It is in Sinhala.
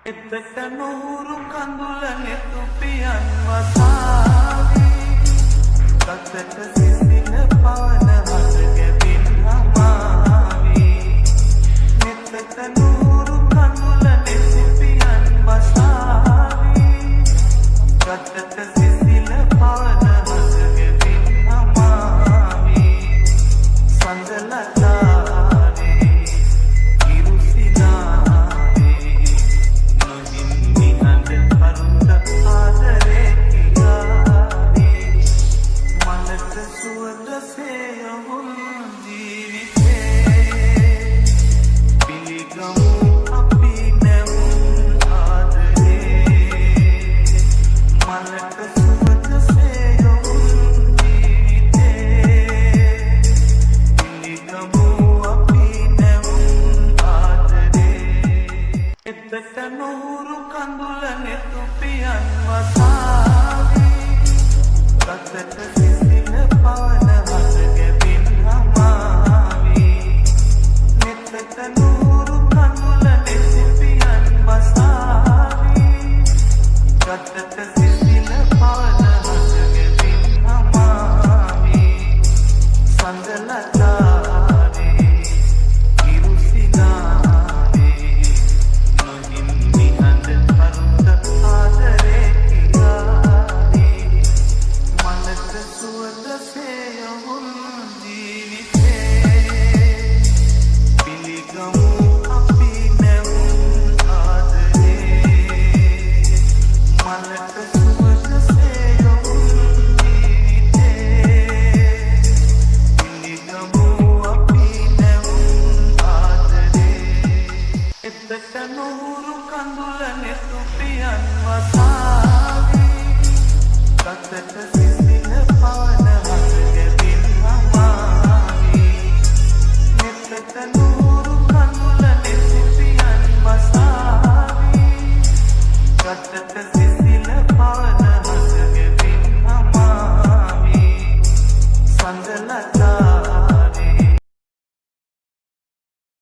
එතට නూరు කඳුල නෙතුපියන් වසාවි සතට සිසිල පවන හස ගැබින් හමාවි එතට නూరు කඳුල නෙතුපියන් වසාවි සතට සිසිල පවන හස ගැබින් හමාවි සඳලතාවේ ඉරුසිනාවේ නොහිම්මි හඬ පරුත ආදරේ කියාවේ මලට සුවඳ සේයවුන් ජීවිතේ පිළිගමු අපි නැවුම් ආදරේ මලට සුවඳ සේයවුන් ජීවිතේ පිළිගමු අපි නැවුම් ආදරේ එතට නూరు කඳුල නෙතුපියන් වසාවි සතට සිසිල පවන හස ගැබින් හමාවි එතට නూరు කඳුල නෙතුපියන් වසාවි සතට සිසිල පවන හස ගැබින් හමාවි සඳලතාවේ ඉරුසිනාවේ නොහිම්මි හඬ පරුත ආදරේ කියාවේ මලට සුවඳ සේයවුන් ජීවිතේ පිළිගමු අපි නැවුම් ආදරේ මලට සුවඳ සේයවුන් ජීවිතේ පිළිගමු අපි නැවුම් ආදරේ එතට නూరు කඳුල නෙතුපියන් වසාවි සතට සිසිල